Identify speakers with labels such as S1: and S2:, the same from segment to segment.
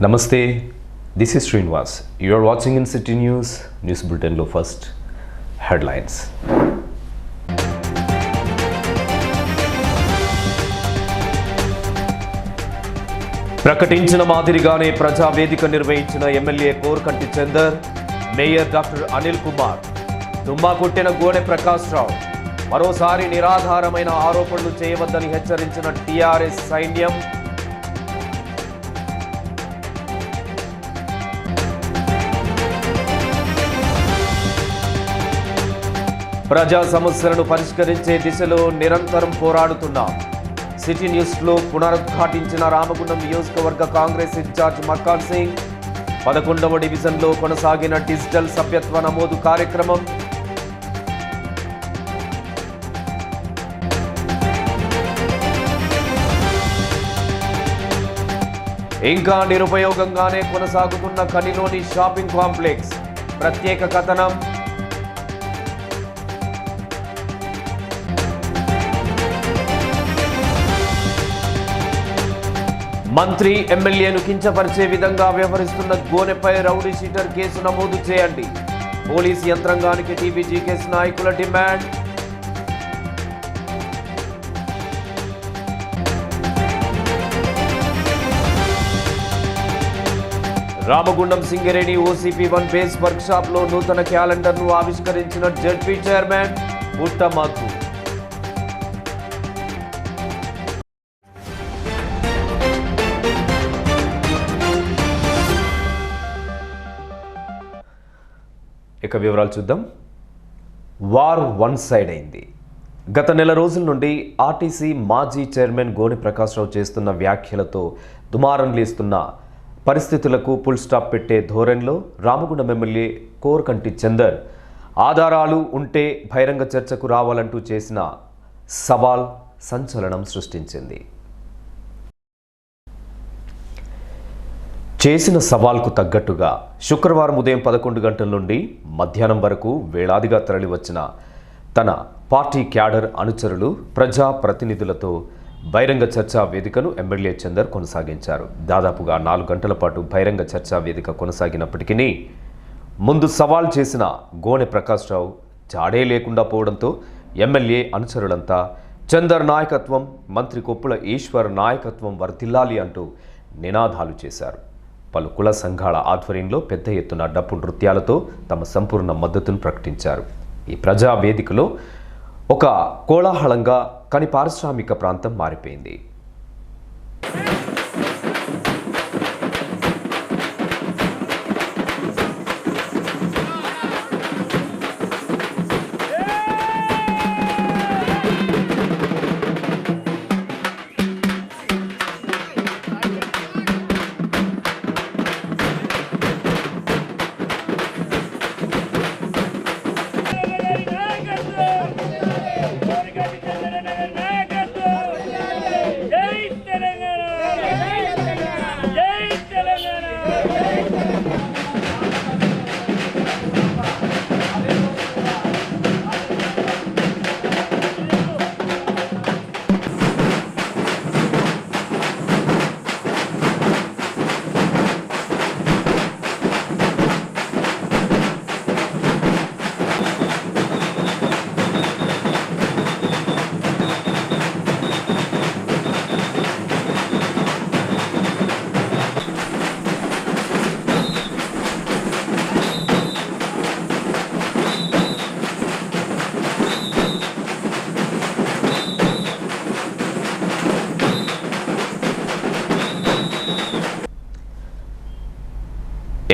S1: Namaste, this is Srinivas. You are watching in City News Bulletin lo first headlines. ప్రకటించిన మాదిరిగానే ప్రజావేదిక నిర్వహించిన MLA Korukanti Chandar, mayor doctor Anil Kumar, దుమ్మా కొట్టిన గోనె ప్రకాష్ రావు, మరోసారి నిరాధారమైన ఆరోపణలు చేయవద్దని హెచ్చరించిన టీఆర్ఎస్ సైన్యం. ప్రజా సమస్యలను పరిష్కరించే దిశలో నిరంతరం పోరాడుతున్నాం. సిటీ న్యూస్లో పునరుద్ఘాటించిన రామగుండం నియోజకవర్గ కాంగ్రెస్ ఇన్ఛార్జ్ మక్కాన్ సింగ్. 11వ డివిజన్లో కొనసాగిన డిజిటల్ సభ్యత్వ నమోదు కార్యక్రమం. ఇంకా నిరుపయోగంగానే కొనసాగుతున్న కనిలోని షాపింగ్ కాంప్లెక్స్ ప్రత్యేక కథనం. మంత్రి ఎమ్మెల్యేను కించపరిచే విధంగా వ్యవహరిస్తున్న గోనెపై రౌడీ షీటర్ కేసు నమోదు చేయండి. పోలీసు యంత్రాంగానికి టీబీజీకేఎస్ నాయకుల demand. Ramagundam Singareni OCP1 base work shop లో నూతన క్యాలెండర్ ను ఆవిష్కరించిన జడ్పీ చైర్మన్ పుట్టమధు. ఇక వివరాలు చూద్దాం. వార్ వన్ సైడ్ అయింది. గత నెల రోజుల నుండి ఆర్టీసీ మాజీ చైర్మన్ గోనె ప్రకాష్ రావు చేస్తున్న వ్యాఖ్యలతో దుమారం లేస్తున్న పరిస్థితులకు ఫుల్ స్టాప్ పెట్టే ధోరణిలో రామగుండం ఎమ్మెల్యే కోరకంటి చందర్ ఆధారాలు ఉంటే బహిరంగ చర్చకు రావాలంటూ చేసిన సవాల్ సంచలనం సృష్టించింది. చేసిన సవాల్కు తగ్గట్టుగా శుక్రవారం ఉదయం 11 గంటల నుండి మధ్యాహ్నం వరకు వేలాదిగా తరలివచ్చిన తన పార్టీ క్యాడర్ అనుచరులు, ప్రజా ప్రతినిధులతో బహిరంగ చర్చా వేదికను ఎమ్మెల్యే చందర్ కొనసాగించారు. దాదాపుగా 4 గంటల పాటు బహిరంగ చర్చా వేదిక కొనసాగినప్పటికీ ముందు సవాల్ చేసిన గోనె ప్రకాష్ రావు జాడే లేకుండా పోవడంతో ఎమ్మెల్యే అనుచరులంతా చందర్ నాయకత్వం, మంత్రి కొప్పుల ఈశ్వర్ నాయకత్వం వర్ధిల్లాలి అంటూ నినాదాలు చేశారు. పలు కుల సంఘాల ఆధ్వర్యంలో పెద్ద ఎత్తున డప్పు నృత్యాలతో తమ సంపూర్ణ మద్దతును ప్రకటించారు. ఈ ప్రజా వేదికలో ఒక కోలాహలంగా కని పారిశ్రామిక ప్రాంతం మారిపోయింది.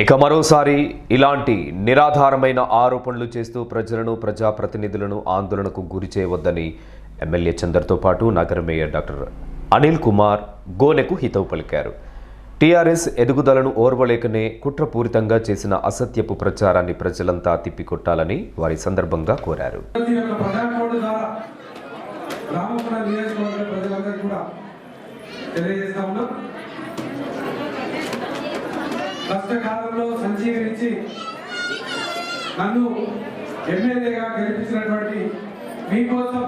S1: ఇక మరోసారి ఇలాంటి నిరాధారమైన ఆరోపణలు చేస్తూ ప్రజలను ప్రజాప్రతినిధులను ఆందోళనకు గురి చేయవద్దని ఎమ్మెల్యే చందర్తో పాటు నగర మేయర్ డాక్టర్ అనిల్ కుమార్ గోనెకు హితవు పలికారు. టీఆర్ఎస్ ఎదుగుదలను ఓర్వలేకనే కుట్రపూరితంగా చేసిన అసత్యపు ప్రచారాన్ని ప్రజలంతా తిప్పికొట్టాలని వారి సందర్భంగా కోరారు.
S2: కష్టకాలంలో సంజీవించి నన్ను ఎమ్మెల్యేగా గెలిపించినటువంటి మీకోసం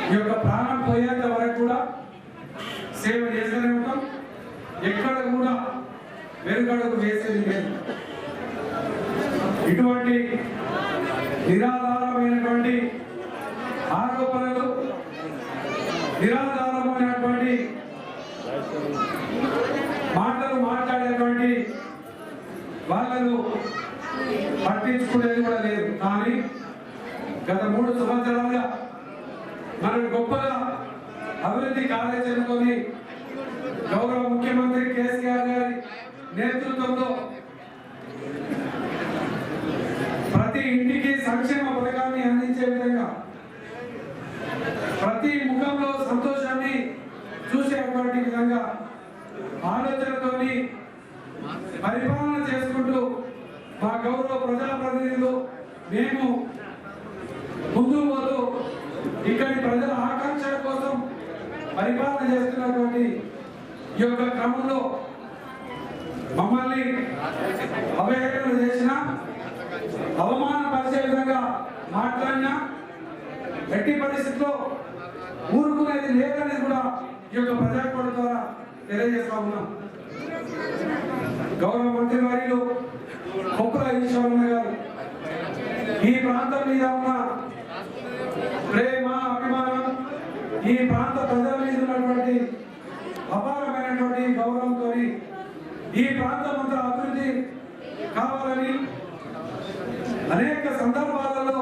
S2: ఈ యొక్క ప్రాణం పోయేంత వరకు కూడా సేవ చేస్తూనే ఉంటాం. ఎక్కడ కూడా వెనుకడుగు వేసేది లేదు. ఇటువంటి నిరాధారమైనటువంటి ఆరోపణలు, నిరాధారమైనటువంటి మాటలు మాట్లాడేటువంటి వాళ్ళను పట్టించుకునేది కూడా లేదు. కానీ గత 3 సంవత్సరాలుగా మనం గొప్పగా అభివృద్ధి కార్యాచరణతో గౌరవ ముఖ్యమంత్రి కేసీఆర్ గారి నేతృత్వంలో ప్రతి ఇంటికి సంక్షేమ పథకాన్ని అందించే విధంగా, ప్రతి ముఖంలో సంతోషాన్ని చూసేటువంటి విధంగా ఆలోచనతోని పరిపాలన చేసుకుంటూ మా గౌరవ ప్రజాప్రతినిధులు మేము ముందు పోతూ ఇక్కడి ప్రజల ఆకాంక్షల కోసం పరిపాలన చేస్తున్నటువంటి ఈ యొక్క క్రమంలో మమ్మల్ని అవహేళన చేసిన, అవమానపరిచే విధంగా మాట్లాడినా ఎట్టి పరిస్థితిలో ఊరుకునేది లేదనేది కూడా ఈ యొక్క ప్రజాకోట ద్వారా తెలియజేస్తా ఉన్నాం. గౌరవ మంత్రి వర్యులు కొప్పుల ఈశ్వరన్న గారు ఈ ప్రాంతం మీద ఉన్న ప్రేమ, అభిమానం, ఈ ప్రాంత ప్రజల మీద ఉన్నటువంటి అపారమైనటువంటి గౌరవంతో ఈ ప్రాంతం అంతా అభివృద్ధి కావాలని అనేక సందర్భాలలో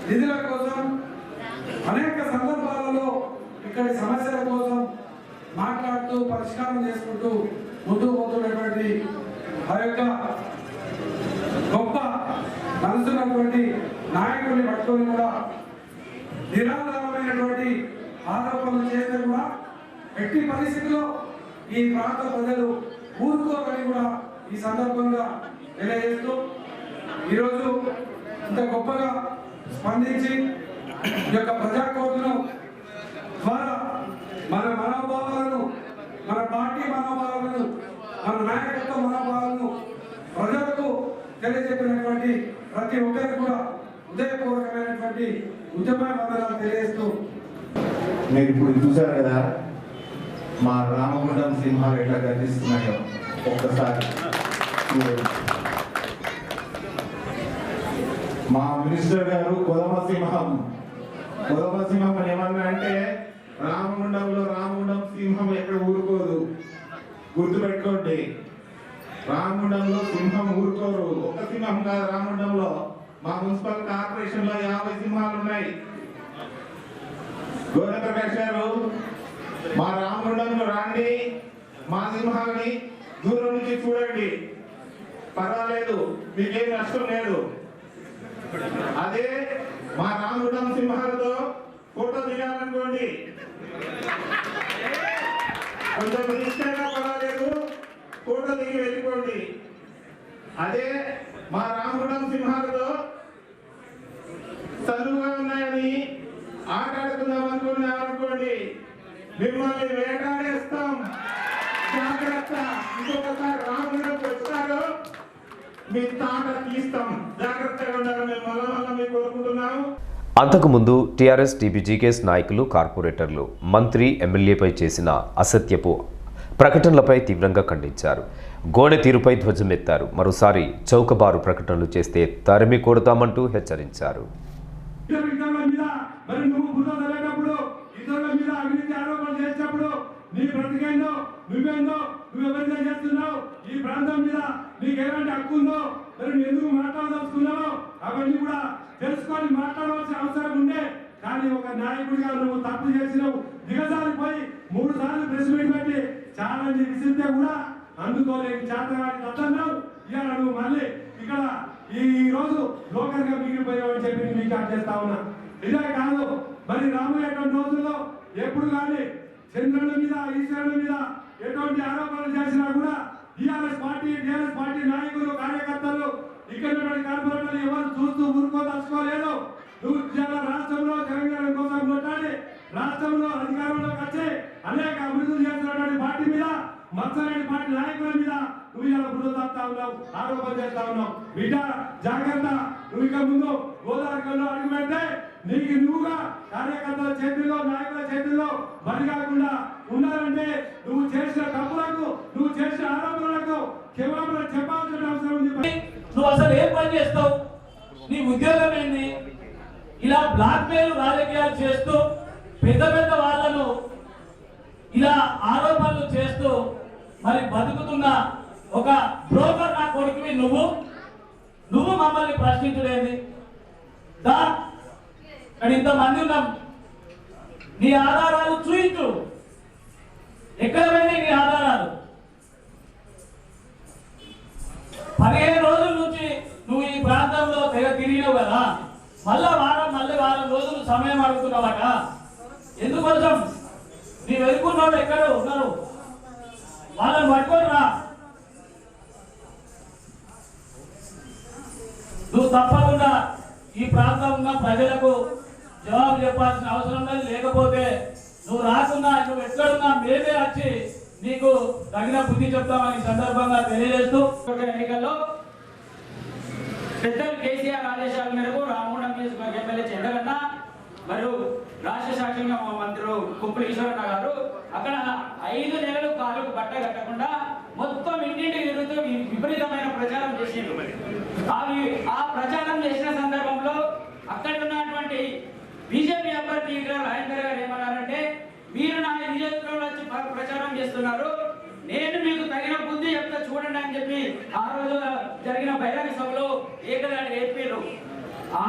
S2: నిధుల కోసం, అనేక సందర్భాలలో ఇక్కడి సమస్యల కోసం మాట్లాడుతూ పరిష్కారం చేసుకుంటూ ముందుకు పోతున్నటువంటి ఆ యొక్క గొప్ప మనసున్నటువంటి నాయకుల్ని పట్టుకొని కూడా నిరాధారమైనటువంటి ఆరోపణలు చేస్తే కూడా ఎట్టి పరిస్థితుల్లో ఈ ప్రాంత ప్రజలు ఊరుకోవాలని కూడా ఈ సందర్భంగా తెలియజేస్తూ ఈరోజు ఇంత గొప్పగా స్పందించి ఈ యొక్క ప్రజాకోర్టును ద్వారా మన మనోభావాలను, మన పార్టీ మనోభావాలను, మన నాయకత్వ మనోభావాలను ప్రజలకు తెలియజెప్పినటువంటి ప్రతి ఒక్కరికి కూడా హృదయపూర్వకమైనటువంటి ఉద్యమాలు తెలియజేస్తూ,
S3: మీరు ఇప్పుడు చూశారు కదా మా రామగుండం సింహాలు ఎట్లా గర్జిస్తున్నాయో. ఒక్కసారి మా మినిస్టర్ గారు కొదమ సింహం ఏమన్నా అంటే రామగుండం సింహం ఎక్కడ ఊరుకోదు, గుర్తుపెట్టుకోండి. రామగుండంలో సింహం ఊరుకోరు. ఒక సింహం కాదు రామగుండంలో, మా మున్సిపల్ కార్పొరేషన్ లో 50 సింహాలు ఉన్నాయి. గోవిందప్రకాష్ గారు మా రామగుండంలో రండి, మా సింహాలని దూరం నుంచి చూడండి, పర్వాలేదు, మీకేం నష్టం లేదు. అదే మా రామగుండం సింహాలతో ఫోటో దిగాలనుకోండి, కొంచెం ఇష్టంగా పర్వాలేదు, ఫోటో దిగి వెళ్ళిపోండి. అదే మా రామగుండం సింహాలతో చదువుగా ఉన్నాయని ఆటాడుకుందాం అనుకోండి, మిమ్మల్ని వేటాడేస్తాం, జాగ్రత్త. ఇంకొకసారి రామగుండంకి వస్తారు, మీ తాట తీస్తాం, జాగ్రత్తగా ఉండాలని మళ్ళీ కోరుకుంటున్నాము.
S1: అంతకుముందు టీఆర్ఎస్ టీబీజీకేఎస్ నాయకులు, కార్పొరేటర్లు మంత్రి, ఎమ్మెల్యేపై చేసిన అసత్యపు ప్రకటనలపై తీవ్రంగా ఖండించారు. గోనె తీరుపై ధ్వజమెత్తారు. మరోసారి చౌకబారు ప్రకటనలు చేస్తే తరిమి కొడతామంటూ హెచ్చరించారు.
S2: నీ బ్రతికేందో నువ్వేందో నువ్వు ఎవరితో చేస్తున్నావు, ఈ ప్రాంతం మీద నీకు ఎలాంటి హక్కు ఉందో, మరి నువ్వు ఎందుకు మాట్లాడదలుచుకున్నావో అవన్నీ కూడా తెలుసుకొని మాట్లాడవలసిన అవసరం ఉండే. కానీ ఒక నాయకుడిగా నువ్వు తప్పు చేసినావు, దిగజారిపోయి 3 సార్లు ప్రెస్ మీట్ పెట్టి ఛాలెంజ్ విసిరితే కూడా అందుకోలేని చేతగాని తట్టున్నావు. ఇవాళ నువ్వు మళ్ళీ ఇక్కడ ఈ రోజు లోకల్ గా మిగిలిపోయావని చెప్పి నేను విచారణ చేస్తా ఉన్నా. ఇదే కాదు, మరి రాబోయేటువంటి రోజుల్లో ఎప్పుడు కానీ చంద్రుడి మీద ఈశ్వరుడి మీద ఎటువంటి ఆరోపణలు చేసినా కూడా టీఆర్ఎస్ పార్టీ నాయకులు కార్యకర్తలు ఇక్కడ కార్పొరేటర్లు ఎవరు చూస్తూ ఊరుకోదలుచుకోలేదు. నువ్వు రాష్ట్రంలో తెలంగాణ కోసం కొట్టాలి, రాష్ట్రంలో అధికారంలోకి వచ్చి అనేక అభివృద్ధులు చేస్తున్నటువంటి పార్టీ మీద, మత్సరేని పార్టీ నాయకుల మీద నువ్వు ఇలా బుద్ధి తప్పుతా ఉన్నావు, ఆరోపణ చేస్తా ఉన్నావు. బిడ్డ జాగ్రత్త, నువ్వు ఇక ముందు గోదావరిలో అడుగు పెడితే నీకు నువ్వుగా కార్యకర్తల చేతుల్లో నాయకుల చేతుల్లో బలి కాకుండా ఉండాలంటే నువ్వు చేసిన తప్పులకు, నువ్వు చేసిన ఆరోపణలకు క్షమాపణ చెప్పాల్సిన అవసరం ఉంది.
S4: నువ్వు అసలు ఏం పని చేస్తావు? నీ ఉద్యోగం ఏంది? ఇలా బ్లాక్ మెయిల్ రాజకీయాలు చేస్తూ పెద్ద పెద్ద వాళ్ళను ఇలా ఆరోపణలు చేస్తూ మరి బతుకుతున్న ఒక బ్రోకర్ నా కొడుకువి నువ్వు మమ్మల్ని ప్రశ్నించలేంది? దా ఇక్కడ ఇంతమంది ఉన్నాం, నీ ఆధారాలు చూయించు. ఎక్కడ పోయినాయి నీ ఆధారాలు? 15 రోజుల నుంచి నువ్వు ఈ ప్రాంతంలో తెగ తిరిగినావు కదా, మళ్ళీ వారం రోజులు సమయం అడుగుతున్నావట. ఎందుకోసం? నీ వెతుకున్నోళ్ళు ఎక్కడ ఉన్నారు? వాళ్ళని పట్టుకొని రా. నువ్వు తప్పకుండా ఈ ప్రాంతం ఉన్న ప్రజలకు జవాబు చెప్పాల్సిన అవసరం లేదు. లేకపోతే నువ్వు రాకున్నా, నువ్వు ఎక్కడున్నా మేమే వచ్చి నీకు తగిన బుద్ధి చెప్తామని సందర్భంగా తెలియజేస్తూ,
S5: ఎన్నికల్లో పెద్దలు కేసీఆర్ ఆదేశాల మేరకు రామగుండం నియోజకవర్గ ఎమ్మెల్యే చంద్రగన్న మరియు రాష్ట్ర శాసన మంత్రులు కుప్పల ఈశ్వరన్న గారు అక్కడ 5 నెలలు కాలుకు బట్ట కట్టకుండా మొత్తం ఇంటింటికి తిరుగుతూ విపరీతమైన ప్రచారం చేసిండ్రు. ఆ ప్రచారం చేసిన సందర్భంలో అక్కడ ఉన్నటువంటి బీజేపీ అభ్యర్థి రాజేందర్ గారు ఏమన్నారంటే, మీరు నా నియోజకవర్గంలో వచ్చి ప్రచారం చేస్తున్నారు, నేను మీకు తగిన బుద్ధి చెప్తా చూడండి అని చెప్పి ఆ రోజు జరిగిన బహిరంగ సభలో ఏకదాడి చెప్పారు. ఆ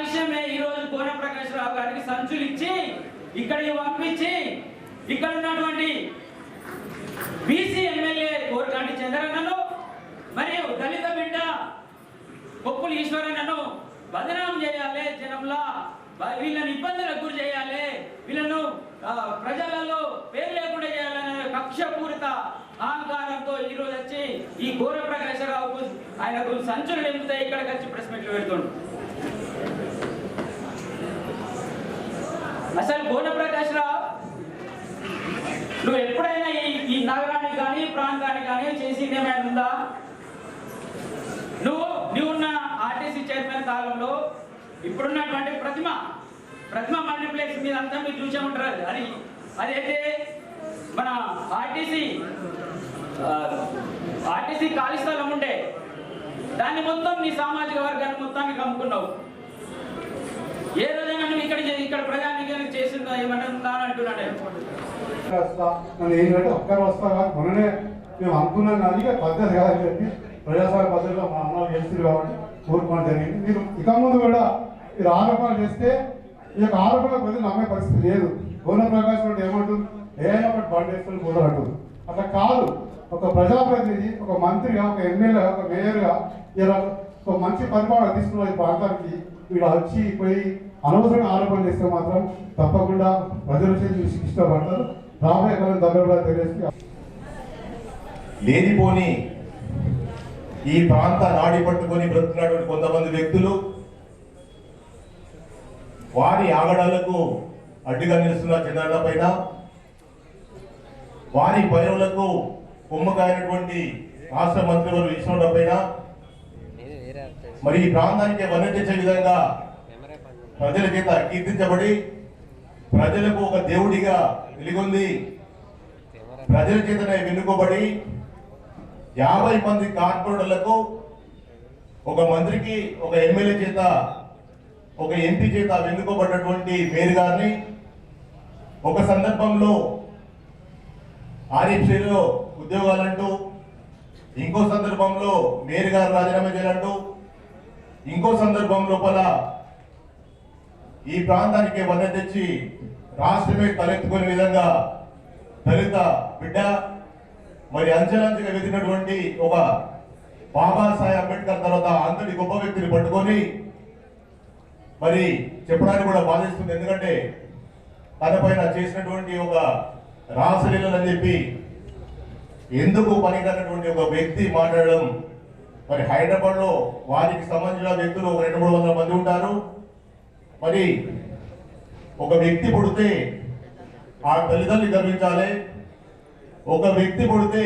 S5: విషయమే ఈ రోజు కోన ప్రకాష్ రావు గారికి సంచులు ఇచ్చి ఇక్కడికి పంపించి ఇక్కడ ఉన్నటువంటి బీసీ ఎమ్మెల్యే కోరకంటి చంద్రన్నను మరియు దళిత బిడ్డ కొప్పుల ఈశ్వరన్నను బదనాం చేయాలి, జనంలా వీళ్ళని ఇబ్బందులకు గురి చేయాలి, వీళ్ళను ప్రజలలో పేరు లేకుండా చేయాలనే కక్షపూరిత అహంకారంతో ఈ రోజు వచ్చి ఈ కోర ప్రకాశరావుకు ఆయనకు సంచులు నింపితే ఇక్కడికి వచ్చి ప్రెస్ మీట్లు పెడుతుండు. అసలు కోన ప్రకాశరావు, నువ్వు ఎప్పుడైనా ఈ నగరానికి కానీ ప్రాంతానికి కానీ చేసింది ఏమైనా ఉందా? నువ్వున్న ఆర్టీసీ చైర్మన్ కాలంలో ఇప్పుడున్నటువంటి ప్రతిమ మల్టీప్లెక్స్ మీద అంతా మీరు చూసే ఉంటారు. అదైతే మన ఆర్టీసీ ఖాళీ స్థలం ఉండే దాన్ని మొత్తం నీ సామాజిక వర్గాన్ని మొత్తానికి అమ్ముకున్నావు. ఏ రోజైనా నువ్వు ఇక్కడ ప్రజానికి చేసిందా ఏమన్నా అంటున్నాడు.
S6: ఏంటంటే ఒక్కరు వస్తా కాదు, మొన్ననే మేము అనుకున్నాం కానీ పద్ధతి కాదని చెప్పి ప్రజాస్వామ్య పద్ధతిలో మా అమ్మాయి చేస్తుంది కాబట్టి కోరుకోవడం జరిగింది. మీరు ఇక ముందు కూడా మీరు ఆరోపణలు చేస్తే ఈ యొక్క ఆరోపణలు ప్రజలు నమ్మే పరిస్థితి లేదు. కోన ప్రకాశ్ రెడ్డి ఏమంటుంది, ఏదైనా ఒకటి బండి వేసుకొని కూడరంటుంది. అట్లా కాదు, ఒక ప్రజాప్రతినిధి, ఒక మంత్రిగా, ఒక ఎమ్మెల్యేగా, ఒక మేయర్గా ఇలా ఒక మంచి పరిపాలన తీసుకున్న ఈ ప్రాంతానికి వీడు వచ్చి పోయి అనవసరంగా ఆరోపణలు చేస్తే మాత్రం తప్పకుండా ప్రజల చేసి ఇష్టపడతారు. రాబోయే కాలం దగ్గర తెలియజేసి
S7: లేనిపోని ఈ ప్రాంత నాడి పట్టుకొని బ్రతుకున్నటువంటి కొంతమంది వ్యక్తులు వారి ఆగడాలకు అడ్డుగా నిలుస్తున్న చంద్రన్న పైన, వారి పైరులకు కొమ్మకాయనటువంటి రాష్ట్ర మంత్రివర్యులు ఈశ్వరరావు పైన, మరి ఈ ప్రాంతానికి వన్నె విధంగా ప్రజల చేత కీర్తించబడి ప్రజలకు ఒక దేవుడిగా వెలుగొంది ప్రజల చేతనే వెన్నుకోబడి 50 మంది కార్పొరేటర్లకు, ఒక మంత్రికి, ఒక ఎమ్మెల్యే చేత, ఒక ఎంపీ చేత వెన్నుకోబడినటువంటి మేయర్ గారిని ఒక సందర్భంలో ఆర్ఎఫ్సీలో ఉద్యోగాలంటూ, ఇంకో సందర్భంలో మేయర్ గారు రాజీనామా చేయాలంటూ, ఇంకో సందర్భం లోపల ఈ ప్రాంతానికి వన్నె తెచ్చి రాష్ట్రమే తలెత్తుకునే విధంగా దళిత బిడ్డ మరి అంచెలంచెగా వెతికినటువంటి ఒక బాబాసాహెబ్ అంబేద్కర్ తర్వాత అంతటి గొప్ప వ్యక్తిని పట్టుకొని మరి చెప్పడానికి కూడా బాధిస్తుంది. ఎందుకంటే తన పైన చేసినటువంటి ఒక రాసలీలలు అని చెప్పి ఎందుకు పనికిరానటువంటి ఒక వ్యక్తి మాట్లాడడం. మరి హైదరాబాద్ లో వారికి సంబంధించిన వ్యక్తులు 200-300 మంది ఉంటారు. మరి ఒక వ్యక్తి పుడితే ఆ తల్లిదండ్రులు గర్వించాలి, ఒక వ్యక్తి పుడితే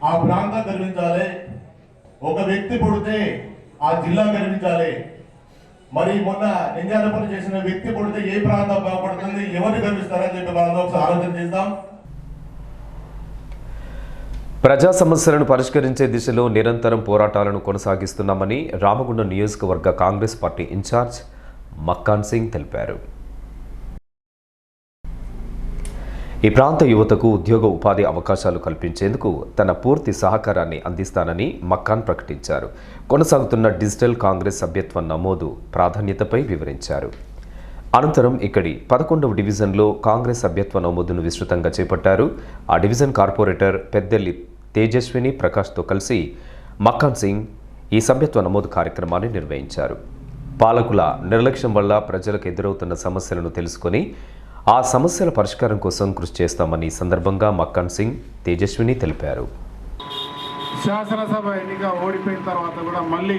S7: ఆ ప్రాంతం గర్వించాలి, ఒక వ్యక్తి పుడితే ఆ జిల్లా గర్వించాలి. మరి మొన్న నింజానపల్లి చేసిన వ్యక్తి పుడితే ఏ ప్రాంతం బాగుపడుతుంది, ఎవరు గర్విస్తారని చెప్పి మనం ఒకసారి ఆలోచన చేద్దాం.
S1: ప్రజా సమస్యలను పరిష్కరించే దిశలో నిరంతరం పోరాటాలను కొనసాగిస్తున్నామని రామగుండం నియోజకవర్గ కాంగ్రెస్ పార్టీ ఇన్ఛార్జ్ మక్కాన్ సింగ్ తెలిపారు. ఈ ప్రాంత యువతకు ఉద్యోగ ఉపాధి అవకాశాలు కల్పించేందుకు తన పూర్తి సహకారాన్ని అందిస్తానని మక్కాన్ ప్రకటించారు. కొనసాగుతున్న డిజిటల్ కాంగ్రెస్ సభ్యత్వ నమోదు ప్రాధాన్యతపై వివరించారు. అనంతరం ఇక్కడి 11వ డివిజన్లో కాంగ్రెస్ సభ్యత్వ నమోదును విస్తృతంగా చేపట్టారు. ఆ డివిజన్ కార్పొరేటర్ పెద్దెల్లి తేజస్విని ప్రకాష్తో కలిసి మక్కాన్ సింగ్ ఈ సభ్యత్వ నమోదు కార్యక్రమాన్ని నిర్వహించారు. పాలకుల నిర్లక్ష్యం వల్ల ప్రజలకు ఎదురవుతున్న సమస్యలను తెలుసుకొని ఆ సమస్యల పరిష్కారం కోసం కృషి చేస్తామని సందర్భంగా మక్కాన్ సింగ్ తేజస్విని తెలిపారు.
S6: శాసనసభ ఎన్నిక ఓడిపోయిన తర్వాత కూడా మళ్ళీ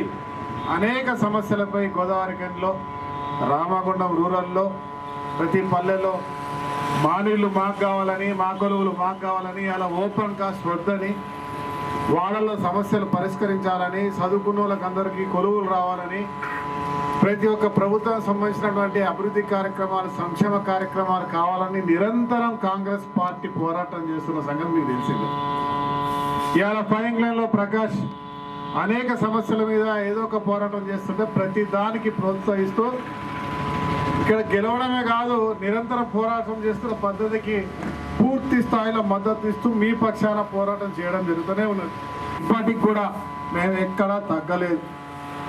S6: అనేక సమస్యలపై గోదావరి గండిలో, రామగుండం రూరల్లో, ప్రతి పల్లెలో మా నీళ్ళు మాకు కావాలని, మా కొలువులు మాకు కావాలని, అలా ఓపెన్ కాస్ట్ వద్దని, వాళ్ళల్లో సమస్యలు పరిష్కరించాలని, చదువుకున్న వాళ్ళకందరికీ కొలువులు రావాలని, ప్రతి ఒక్క ప్రభుత్వం సంబంధించినటువంటి అభివృద్ధి కార్యక్రమాలు, సంక్షేమ కార్యక్రమాలు కావాలని నిరంతరం కాంగ్రెస్ పార్టీ పోరాటం చేస్తున్న సంగతి మీకు తెలిసిందే. ఇవాళ ఫైరింగ్ లైన్లో ప్రకాష్ అనేక సమస్యల మీద ఏదో ఒక పోరాటం చేస్తుంటే ప్రతి దానికి ప్రోత్సహిస్తూ ఇక్కడ గెలవడమే కాదు, నిరంతరం పోరాటం చేస్తున్న పద్ధతికి పూర్తి స్థాయిలో మద్దతు ఇస్తూ మీ పక్షాన పోరాటం చేయడం జరుగుతూనే ఉన్నది. ఇప్పటికి కూడా మేము ఎక్కడా తగ్గలేదు.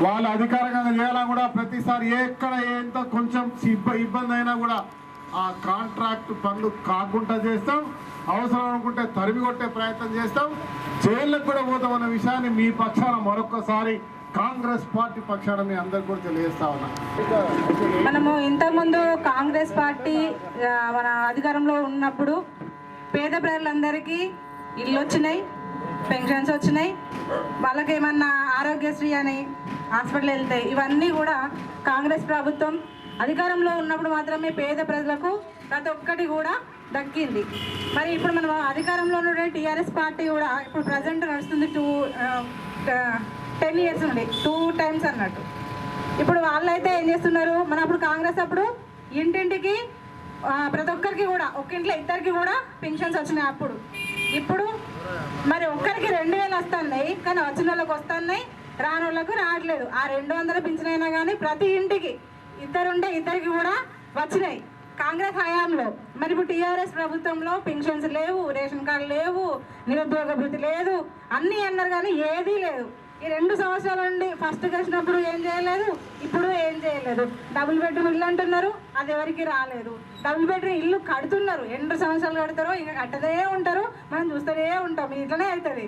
S6: వాళ్ళు అధికారంగా చేయాలా కూడా ప్రతిసారి ఎక్కడ ఎంత కొంచెం ఇబ్బంది అయినా కూడా ఆ కాంట్రాక్ట్ పనులు కాకుండా చేస్తాం, అవసరం అనుకుంటే తరిమి కొట్టే ప్రయత్నం చేస్తాం, జైళ్ళకు కూడా పోతామన్న విషయాన్ని మీ పక్షాన మరొకసారి కాంగ్రెస్ పార్టీ పక్షాన మీ అందరికి కూడా తెలియజేస్తా ఉన్నా.
S8: మనము ఇంతకుముందు కాంగ్రెస్ పార్టీ మన అధికారంలో ఉన్నప్పుడు పేద ప్రజలందరికీ ఇల్లు వచ్చినాయి, పెన్షన్స్ వచ్చినాయి, వాళ్ళకి ఏమన్నా ఆరోగ్యశ్రీ అని హాస్పిటల్ వెళ్తాయి. ఇవన్నీ కూడా కాంగ్రెస్ ప్రభుత్వం అధికారంలో ఉన్నప్పుడు మాత్రమే పేద ప్రజలకు ప్రతి ఒక్కటి కూడా దక్కింది. మరి ఇప్పుడు మనం అధికారంలో ఉన్న టీఆర్ఎస్ పార్టీ కూడా ఇప్పుడు ప్రజెంట్ నడుస్తుంది 10 years నుండి 2 times అన్నట్టు. ఇప్పుడు వాళ్ళైతే ఏం చేస్తున్నారు, మన అప్పుడు కాంగ్రెస్ అప్పుడు ఇంటింటికి ప్రతి ఒక్కరికి కూడా ఒక్కింట్లో ఇద్దరికి కూడా పెన్షన్స్ వచ్చినాయి అప్పుడు. ఇప్పుడు మరి ఒక్కరికి 2000 వస్తున్నాయి, కానీ వచ్చిన వాళ్ళకి వస్తున్నాయి, రాని వాళ్ళకు రావట్లేదు. ఆ 200 పింఛన్ అయినా కానీ ప్రతి ఇంటికి ఇద్దరుంటే ఇద్దరికి కూడా వచ్చినాయి కాంగ్రెస్ హయాంలో. మరి ఇప్పుడు టీఆర్ఎస్ ప్రభుత్వంలో పెన్షన్స్ లేవు, రేషన్ కార్డు లేవు, నిరుద్యోగ భృతి లేదు, అన్నీ అన్నారు కానీ ఏదీ లేదు. ఈ 2 సంవత్సరాల నుండి ఫస్ట్ వచ్చినప్పుడు ఏం చేయలేదు, ఇప్పుడు ఏం చేయలేదు. డబుల్ బెడ్రూమ్ ఇల్లు అంటున్నారు, అది ఎవరికి రాలేదు. డబుల్ బెడ్రూమ్ ఇల్లు కడుతున్నారు, 2 సంవత్సరాలు కడతారు, ఇక కట్టదే ఉంటారు, మనం చూస్తూనే ఉంటాం, ఇట్లనే అవుతుంది.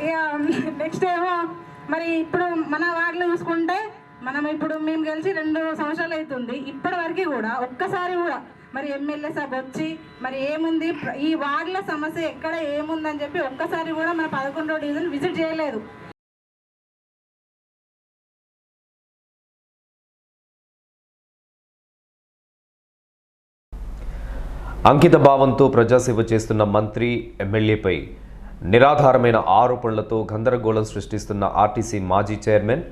S8: ఇక నెక్స్ట్ ఏమో మరి ఇప్పుడు మన వార్డులో చూసుకుంటే మేము గెలిచి 2 సంవత్సరాలు అవుతుంది, ఇప్పటి వరకు కూడా ఒక్కసారి కూడా మరి ఎమ్మెల్యే సభ వచ్చి మరి ఏముంది ఈ వార్డుల సమస్య ఎక్కడ ఏముందని చెప్పి ఒక్కసారి కూడా మన 11వ డివిజన్ విజిట్ చేయలేదు.
S1: అంకిత భావంతో ప్రజాసేవ చేస్తున్న మంత్రి, ఎమ్మెల్యేపై నిరాధారమైన ఆరోపణలతో గందరగోళం సృష్టిస్తున్న ఆర్టీసీ మాజీ చైర్మన్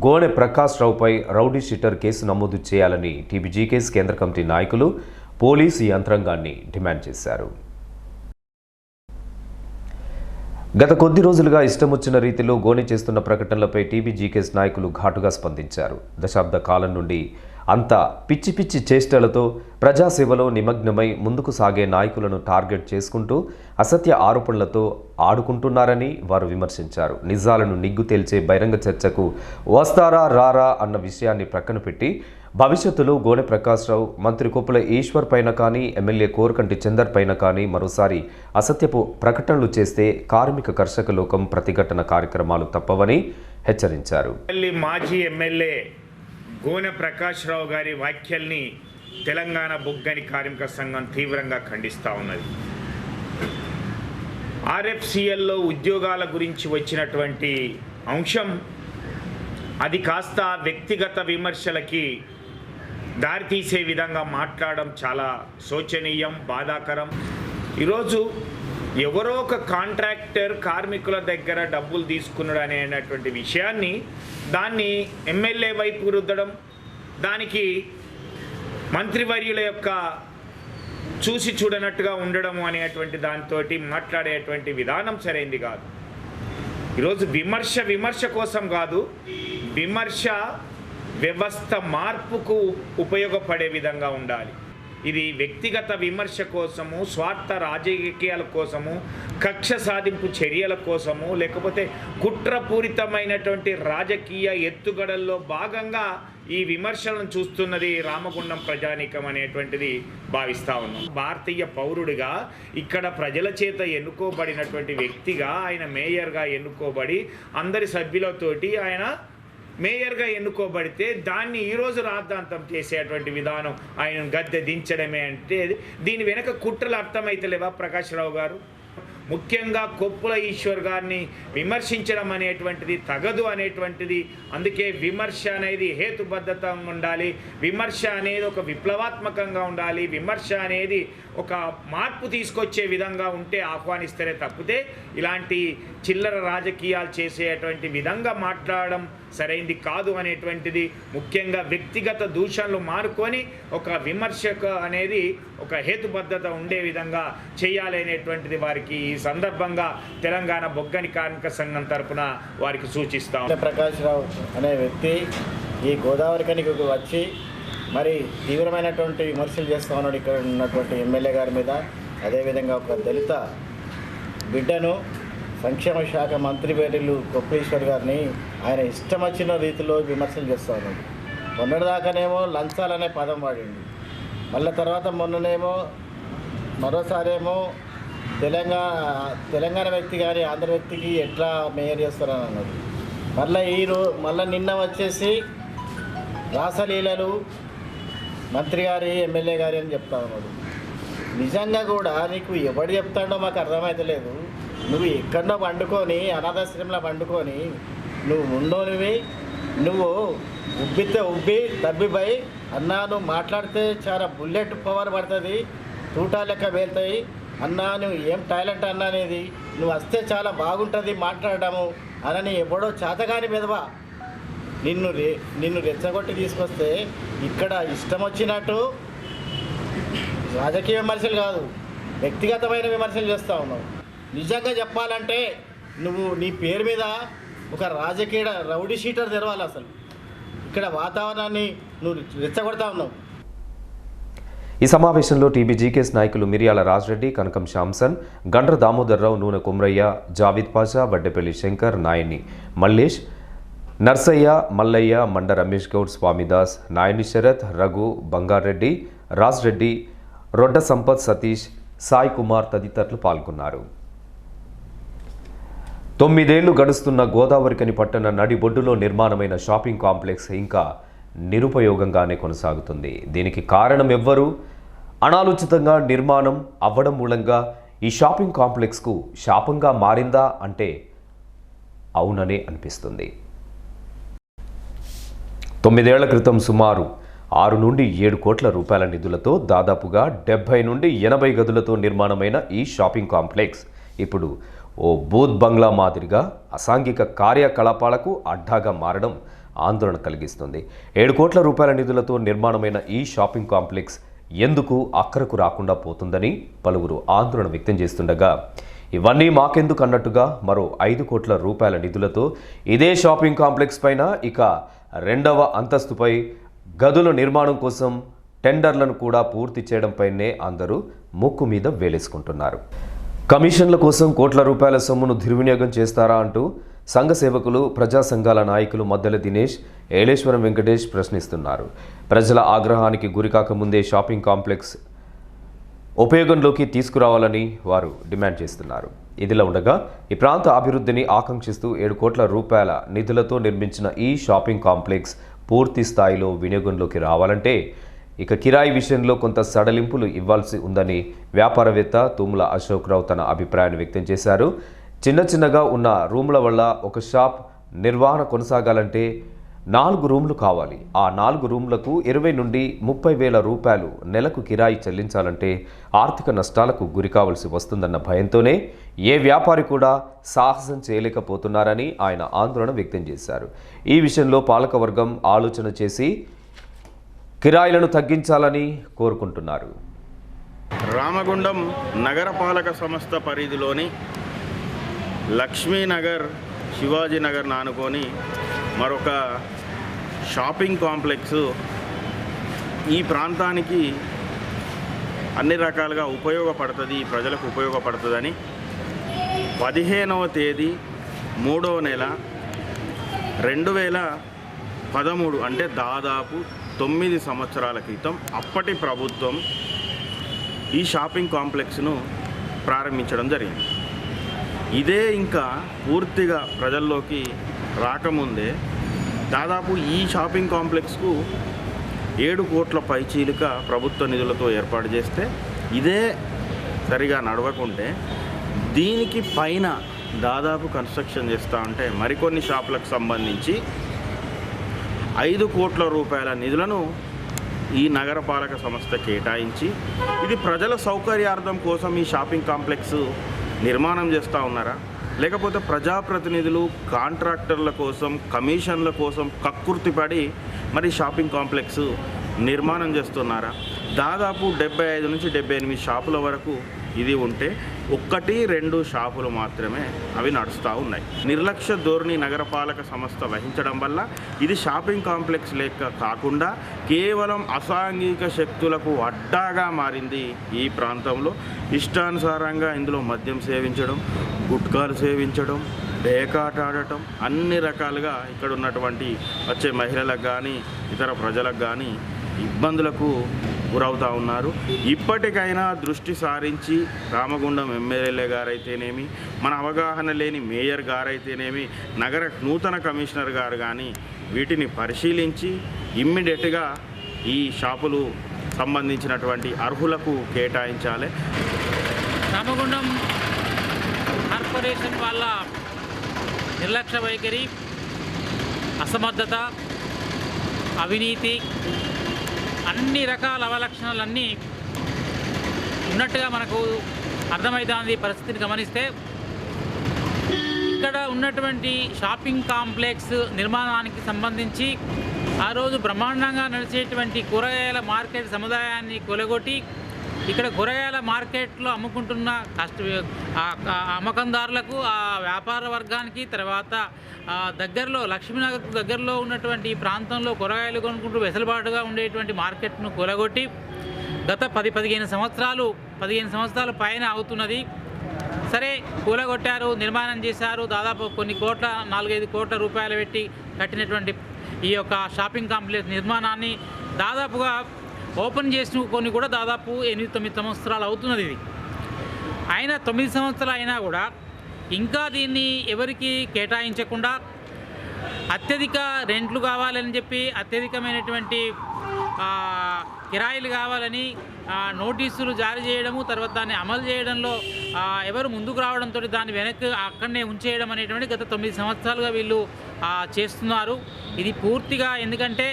S1: గోనె ప్రకాష్ రావుపై రౌడీ షీటర్ కేసు నమోదు చేయాలని టీబీజీకేఎస్ కేంద్ర కమిటీ నాయకులు పోలీసు యంత్రాంగాన్ని డిమాండ్ చేశారు. గత కొద్ది రోజులుగా ఇష్టం వచ్చిన రీతిలో గోనె చేస్తున్న ప్రకటనలపై టీబీజీకేఎస్ నాయకులు ఘాటుగా స్పందించారు. దశాబ్ద కాలం నుండి అంత పిచ్చి పిచ్చి చేష్టలతో ప్రజాసేవలో నిమగ్నమై ముందుకు సాగే నాయకులను టార్గెట్ చేసుకుంటూ అసత్య ఆరోపణలతో ఆడుకుంటున్నారని వారు విమర్శించారు. నిజాలను నిగ్గు తేల్చే బహిరంగ చర్చకు వస్తారా రారా అన్న విషయాన్ని ప్రక్కన పెట్టి భవిష్యత్తులో గోనె ప్రకాశ్రావు, మంత్రి కొప్పుల ఈశ్వర్ పైన కానీ, ఎమ్మెల్యే కోరకంటి చందర్ పైన కానీ మరోసారి అసత్యపు ప్రకటనలు చేస్తే కార్మిక కర్షక లోకం ప్రతిఘటన కార్యక్రమాలు తప్పవని హెచ్చరించారు.
S9: మాజీ ఎమ్మెల్యే గోనె ప్రకాశ్రావు గారి వ్యాఖ్యల్ని తెలంగాణ బొగ్గని కార్మిక సంఘం తీవ్రంగా ఖండిస్తూ ఉన్నది. ఆర్ఎఫ్సిఎల్లో ఉద్యోగాల గురించి వచ్చినటువంటి అంశం అది కాస్త వ్యక్తిగత విమర్శలకి దారితీసే విధంగా మాట్లాడడం చాలా శోచనీయం, బాధాకరం. ఈరోజు ఎవరో ఒక కాంట్రాక్టర్ కార్మికుల దగ్గర డబ్బులు తీసుకున్నాడు అనేటువంటి విషయాన్ని దాన్ని ఎమ్మెల్యే వైపు రుద్దడం, దానికి మంత్రివర్యుల యొక్క చూసి చూడనట్టుగా ఉండడం అనేటువంటి దాంతో మాట్లాడేటువంటి విధానం సరైంది కాదు. ఈరోజు విమర్శ కోసం కాదు, విమర్శ వ్యవస్థ మార్పుకు ఉపయోగపడే విధంగా ఉండాలి. ఇది వ్యక్తిగత విమర్శ కోసము, స్వార్థ రాజకీయాల కోసము, కక్ష సాధింపు చర్యల కోసము, లేకపోతే కుట్రపూరితమైనటువంటి రాజకీయ ఎత్తుగడల్లో భాగంగా ఈ విమర్శలను చూస్తున్నది రామగుండం ప్రజానీకం అనేటువంటిది భావిస్తూ ఉన్నాం. భారతీయ పౌరుడిగా ఇక్కడ ప్రజల చేత ఎన్నుకోబడినటువంటి వ్యక్తిగా ఆయన మేయర్గా ఎన్నుకోబడి అందరి సభ్యులతోటి ఆయన మేయర్గా ఎన్నుకోబడితే దాన్ని ఈరోజు రాద్ధాంతం చేసేటువంటి విధానం ఆయనను గద్దె దించడమే అంటే దీని వెనక కుట్రలు అర్థమైతలేవా ప్రకాశ్రావు గారు? ముఖ్యంగా కొప్పుల ఈశ్వర్ గారిని విమర్శించడం అనేటువంటిది తగదు అనేటువంటిది. అందుకే విమర్శ అనేది హేతుబద్ధంగా ఉండాలి, విమర్శ అనేది ఒక విప్లవాత్మకంగా ఉండాలి, విమర్శ అనేది ఒక మార్పు తీసుకొచ్చే విధంగా ఉంటే ఆహ్వానిస్తేనే తప్పితే ఇలాంటి చిల్లర రాజకీయాలు చేసేటువంటి విధంగా మాట్లాడడం సరైంది కాదు అనేటువంటిది. ముఖ్యంగా వ్యక్తిగత దూషణలు మానుకొని ఒక విమర్శక అనేది ఒక హేతుబద్ధత ఉండే విధంగా చేయాలి అనేటువంటిది వారికి ఈ సందర్భంగా తెలంగాణ బొగ్గని కార్మిక సంఘం తరఫున వారికి సూచిస్తాం.
S10: ప్రకాశ్రావు అనే వ్యక్తి ఈ గోదావరి కనికి వచ్చి మరి తీవ్రమైనటువంటి విమర్శలు చేస్తూ ఉన్నాడు ఇక్కడ ఉన్నటువంటి ఎమ్మెల్యే గారి మీద. అదేవిధంగా ఒక దళిత బిడ్డను సంక్షేమ శాఖ మంత్రి వర్యులు కొప్పులీశ్వర్ గారిని ఆయన ఇష్టం వచ్చిన రీతిలో విమర్శలు చేస్తూ ఉన్నాడు. మొన్నటిదాకానేమో లంచాలనే పదం వాడింది, మళ్ళీ తర్వాత మొన్ననేమో మరోసారేమో తెలంగాణ వ్యక్తి కానీ ఆంధ్ర వ్యక్తికి ఎట్లా మేయర్ చేస్తారని అన్నది. మళ్ళీ నిన్న వచ్చేసి రాసలీలలు మంత్రి గారి ఎమ్మెల్యే గారి అని చెప్తా ఉన్నాడు. నిజంగా కూడా నీకు ఎవడు చెప్తాడో మాకు అర్థమవుతలేదు. నువ్వు ఎక్కడో వండుకొని అనాథాశ్రమంలో వండుకొని నువ్వు ఉండోనివి, నువ్వు ఉబ్బితే ఉబ్బి తబ్బిపోయి అన్నా నువ్వు మాట్లాడితే చాలా బుల్లెట్ పవర్ పడుతుంది, తూటా లెక్క వేలుతాయి అన్నా, నువ్వు ఏం టాలెంట్ అన్నా అనేది నువ్వు వస్తే చాలా బాగుంటుంది మాట్లాడము అనని ఎవడో చేతగాని మెదవా నిన్ను రెచ్చగొట్టి తీసుకొస్తే ఇక్కడ ఇష్టం వచ్చినట్టు రాజకీయ విమర్శలు కాదు, వ్యక్తిగతమైన విమర్శలు చేస్తూ ఉన్నావు. నిజంగా చెప్పాలంటే నువ్వు నీ పేరు మీద ఒక రాజకీయ రౌడీ షీటర్ తెరవాలి. అసలు ఇక్కడ వాతావరణాన్ని నువ్వు రెచ్చగొడతా ఉన్నావు.
S1: ఈ సమావేశంలో టీబీజీకేఎస్ నాయకులు మిర్యాల రాజ్రెడ్డి, కనకం శాంసన్, గండ్ర దామోదర్రావు, నూనె కుమ్రయ్య, జావీద్ పాషా, వడ్డెపల్లి శంకర్, నాయని మల్లేష్, నర్సయ్య, మల్లయ్య, మండ రమేష్ గౌడ్, స్వామిదాస్, నాయని శరత్, రఘు, బంగారెడ్డి, రాజ్రెడ్డి, రొడ్డ సంపత్, సతీష్, సాయి కుమార్ తదితరులు పాల్గొన్నారు. 9 ఏళ్లు గడుస్తున్న గోదావరికని పట్టణ నడిబొడ్డులో నిర్మాణమైన షాపింగ్ కాంప్లెక్స్ ఇంకా నిరుపయోగంగానే కొనసాగుతుంది. దీనికి కారణం ఎవ్వరు? అనాలోచితంగా నిర్మాణం అవ్వడం మూలంగా ఈ షాపింగ్ కాంప్లెక్స్కు శాపంగా మారిందా అంటే అవుననే అనిపిస్తుంది. 9 ఏళ్ల క్రితం సుమారు 6 నుండి 7 కోట్ల రూపాయల నిధులతో దాదాపుగా 70 నుండి 80 గదులతో నిర్మాణమైన ఈ షాపింగ్ కాంప్లెక్స్ ఇప్పుడు ఓ బూత్ బంగ్లా మాదిరిగా అసాంఘిక కార్యకలాపాలకు అడ్డాగా మారడం ఆందోళన కలిగిస్తుంది. 7 కోట్ల రూపాయల నిధులతో నిర్మాణమైన ఈ షాపింగ్ కాంప్లెక్స్ ఎందుకు అక్కరకు రాకుండా పోతుందని పలువురు ఆందోళన వ్యక్తం చేస్తుండగా, ఇవన్నీ మాకెందుకు అన్నట్టుగా మరో 5 కోట్ల రూపాయల నిధులతో ఇదే షాపింగ్ కాంప్లెక్స్ పైన ఇక 2వ అంతస్తుపై గదుల నిర్మాణం కోసం టెండర్లను కూడా పూర్తి చేయడంపైనే అందరూ ముక్కు మీద వేలేసుకుంటున్నారు. కమిషన్ల కోసం కోట్ల రూపాయల సొమ్మును దుర్వినియోగం చేస్తారా అంటూ సంఘ సేవకులు, ప్రజా సంఘాల నాయకులు మద్దెల దినేష్, ఏలేశ్వరం వెంకటేష్ ప్రశ్నిస్తున్నారు. ప్రజల ఆగ్రహానికి గురికాకముందే షాపింగ్ కాంప్లెక్స్ ఉపయోగంలోకి తీసుకురావాలని వారు డిమాండ్ చేస్తున్నారు. ఇదిలా ఉండగా ఈ ప్రాంత అభివృద్ధిని ఆకాంక్షిస్తూ 7 కోట్ల రూపాయల నిధులతో నిర్మించిన ఈ షాపింగ్ కాంప్లెక్స్ పూర్తి స్థాయిలో వినియోగంలోకి రావాలంటే ఇక కిరాయి విషయంలో కొంత సడలింపులు ఇవ్వాల్సి ఉందని వ్యాపారవేత్త తుమ్మల అశోక్ రావు తన అభిప్రాయాన్ని వ్యక్తం చేశారు. చిన్నగా ఉన్న రూముల వల్ల ఒక షాప్ నిర్వహణ కొనసాగాలంటే 4 రూమ్లు కావాలి. ఆ 4 రూమ్లకు 20 నుండి 30 వేల రూపాయలు నెలకు కిరాయి చెల్లించాలంటే ఆర్థిక నష్టాలకు గురి కావాల్సి వస్తుందన్న భయంతోనే ఏ వ్యాపారి కూడా సాహసం చేయలేకపోతున్నారని ఆయన ఆందోళన వ్యక్తం చేశారు. ఈ విషయంలో పాలకవర్గం ఆలోచన చేసి కిరాయిలను తగ్గించాలని కోరుకుంటున్నారు.
S11: రామగుండం నగరపాలక సంస్థ పరిధిలోని లక్ష్మీనగర్, శివాజీనగర్ ఆనుకొని మరొక షాపింగ్ కాంప్లెక్స్ ఈ ప్రాంతానికి అన్ని రకాలుగా ఉపయోగపడుతుంది, ప్రజలకు ఉపయోగపడుతుందని 15వ తేదీ 3వ నెల 2013 అంటే దాదాపు 9 సంవత్సరాల క్రితం అప్పటి ప్రభుత్వం ఈ షాపింగ్ కాంప్లెక్స్ను ప్రారంభించడం జరిగింది. ఇదే ఇంకా పూర్తిగా ప్రజల్లోకి రాకముందే దాదాపు ఈ షాపింగ్ కాంప్లెక్స్కు 7 కోట్ల పైచీలిక ప్రభుత్వ నిధులతో ఏర్పాటు చేస్తే ఇదే సరిగా నడవకుంటే దీనికి పైన దాదాపు కన్స్ట్రక్షన్ చేస్తూ ఉంటే మరికొన్ని షాపులకు సంబంధించి 5 కోట్ల రూపాయల నిధులను ఈ నగరపాలక సంస్థ కేటాయించి ఇది ప్రజల సౌకర్యార్థం కోసం ఈ షాపింగ్ కాంప్లెక్స్ నిర్మాణం చేస్తూ ఉన్నారా, లేకపోతే ప్రజాప్రతినిధులు కాంట్రాక్టర్ల కోసం కమిషన్ల కోసం కక్కుర్తిపడి మరి షాపింగ్ కాంప్లెక్స్ నిర్మాణం చేస్తున్నారా? దాదాపు 75 నుంచి 78 షాపుల వరకు ఇది ఉంటే 1-2 షాపులు మాత్రమే అవి నడుస్తూ ఉన్నాయి. నిర్లక్ష్య ధోరణి నగరపాలక సంస్థ వహించడం వల్ల ఇది షాపింగ్ కాంప్లెక్స్ లెక్క కాకుండా కేవలం అసాంఘిక శక్తులకు అడ్డాగా మారింది. ఈ ప్రాంతంలో ఇష్టానుసారంగా ఇందులో మద్యం సేవించడం, గుట్కాలు సేవించడం, బేకాట ఆడటం, అన్ని రకాలుగా ఇక్కడ ఉన్నటువంటి వచ్చే మహిళలకు కానీ ఇతర ప్రజలకు కానీ ఇబ్బందులకు గురవుతూ ఉన్నారు. ఇప్పటికైనా దృష్టి సారించి రామగుండం ఎమ్మెల్యే గారైతేనేమి, మన అవగాహన లేని మేయర్ గారైతేనేమి, నగర నూతన కమిషనర్ గారు కానీ వీటిని పరిశీలించి ఇమ్మీడియట్గా ఈ షాపులు సంబంధించినటువంటి అర్హులకు కేటాయించాలి.
S12: రామగుండం కార్పొరేషన్ వాళ్ళ నిర్లక్ష్య వైఖరి, అసమర్థత, అవినీతి, అన్ని రకాల అవలక్షణాలన్నీ ఉన్నట్టుగా మనకు అర్థమవుతుంది. పరిస్థితిని గమనిస్తే ఇక్కడ ఉన్నటువంటి షాపింగ్ కాంప్లెక్స్ నిర్మాణానికి సంబంధించి ఆ రోజు బ్రహ్మాండంగా నడిచేటువంటి కూరగాయల మార్కెట్ సముదాయాన్ని కొలగొట్టి ఇక్కడ కూరగాయల మార్కెట్లో అమ్ముకుంటున్న అమ్మకందారులకు, ఆ వ్యాపార వర్గానికి, తర్వాత దగ్గరలో లక్ష్మీనగర్కు దగ్గరలో ఉన్నటువంటి ఈ ప్రాంతంలో కూరగాయలు కొనుక్కుంటూ వెసులుబాటుగా ఉండేటువంటి మార్కెట్ను కూలగొట్టి గత 15 సంవత్సరాలు పైన అవుతున్నది. సరే, కూలగొట్టారు, నిర్మాణం చేశారు. దాదాపు కొన్ని కోట్ల 4-5 కోట్ల రూపాయలు పెట్టి కట్టినటువంటి ఈ యొక్క షాపింగ్ కాంప్లెక్స్ నిర్మాణాన్ని దాదాపుగా ఓపెన్ చేసిన కొన్ని కూడా దాదాపు 8-9 సంవత్సరాలు అవుతున్నది. ఇది అయినా 9 సంవత్సరాలు అయినా కూడా ఇంకా దీన్ని ఎవరికి కేటాయించకుండా అత్యధిక రెంట్లు కావాలని చెప్పి అత్యధికమైనటువంటి కిరాయిలు కావాలని నోటీసులు జారీ చేయడము, తర్వాత దాన్ని అమలు చేయడంలో ఎవరు ముందుకు రావడంతో దాన్ని వెనక్కి అక్కడనే ఉంచేయడం అనేటువంటి గత 9 సంవత్సరాలుగా వీళ్ళు చేస్తున్నారు. ఇది పూర్తిగా, ఎందుకంటే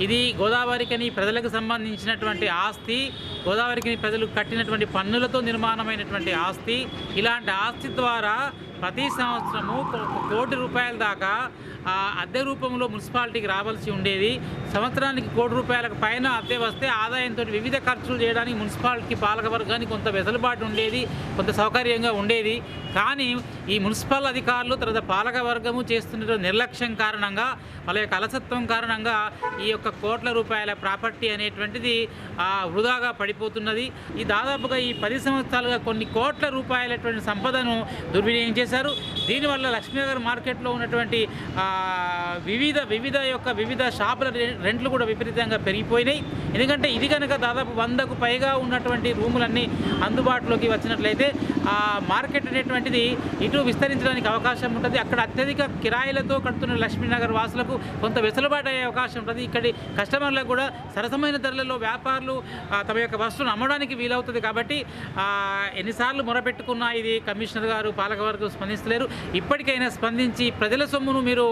S12: ఇది గోదావరికని ప్రజలకు సంబంధించినటువంటి ఆస్తి, గోదావరికని ప్రజలు కట్టినటువంటి పన్నులతో నిర్మాణమైనటువంటి ఆస్తి. ఇలాంటి ఆస్తి ద్వారా ప్రతి సంవత్సరము 1 కోటి రూపాయల దాకా అద్దె రూపంలో మున్సిపాలిటీకి రావాల్సి ఉండేది. సంవత్సరానికి ₹1,00,00,000 పైన అద్దె వస్తే ఆదాయంతో వివిధ ఖర్చులు చేయడానికి మున్సిపాలిటీకి పాలకవర్గానికి కొంత వెసులుబాటు ఉండేది, కొంత సౌకర్యంగా ఉండేది. కానీ ఈ మున్సిపల్ అధికారులు తర్వాత పాలకవర్గము చేస్తున్న నిర్లక్ష్యం కారణంగా, వాళ్ళ యొక్క అలసత్వం కారణంగా ఈ యొక్క ₹1,00,00,000 ప్రాపర్టీ అనేటువంటిది వృధాగా పడిపోతున్నది. ఈ దాదాపుగా ఈ 10 సంవత్సరాలుగా కొన్ని ₹1,00,00,000 సంపదను దుర్వినియోగం చేశారు. దీనివల్ల లక్ష్మీనగర్ మార్కెట్లో ఉన్నటువంటి వివిధ షాపుల రెంట్లు కూడా విపరీతంగా పెరిగిపోయినాయి. ఎందుకంటే ఇది కనుక దాదాపు 100కు పైగా ఉన్నటువంటి రూములన్నీ అందుబాటులోకి వచ్చినట్లయితే ఆ మార్కెట్ అనేటువంటిది ఇటు విస్తరించడానికి అవకాశం ఉంటుంది. అక్కడ అత్యధిక కిరాయిలతో కడుతున్న లక్ష్మీనగర్ వాసులకు కొంత వెసులుబాటు అయ్యే అవకాశం ఉంటుంది. ఇక్కడి కస్టమర్లకు కూడా సరసమైన ధరలలో వ్యాపారులు తమ యొక్క వస్తువును అమ్మడానికి వీలవుతుంది. కాబట్టి ఎన్నిసార్లు మొరపెట్టుకున్నా ఇది కమిషనర్ గారు పాలకవర్గం స్పందిస్తలేరు. ఇప్పటికైనా స్పందించి ప్రజల సొమ్మును మీరు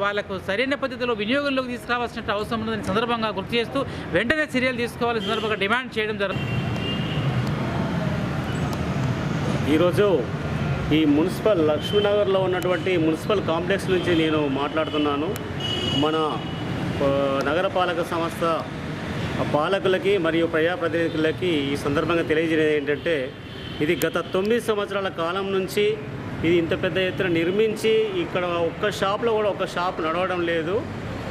S12: వాళ్ళకు సరైన పద్ధతిలో వినియోగంలోకి తీసుకురావాల్సిన అవసరం ఉందని సందర్భంగా గుర్తు చేస్తూ వెంటనే చర్యలు తీసుకోవాల్సిన సందర్భంగా డిమాండ్ చేయడం జరుగుతుంది.
S13: ఈరోజు ఈ మున్సిపల్ లక్ష్మీనగర్లో ఉన్నటువంటి మున్సిపల్ కాంప్లెక్స్ నుంచి నేను మాట్లాడుతున్నాను. మన నగరపాలక సంస్థ పాలకులకి మరియు ప్రజాప్రతినిధులకి ఈ సందర్భంగా తెలియజేయడం ఏంటంటే, ఇది గత 9 సంవత్సరాల కాలం నుంచి ఇది ఇంత పెద్ద ఎత్తున నిర్మించి ఇక్కడ ఒక్క షాప్లో కూడా ఒక షాప్ నడవడం లేదు.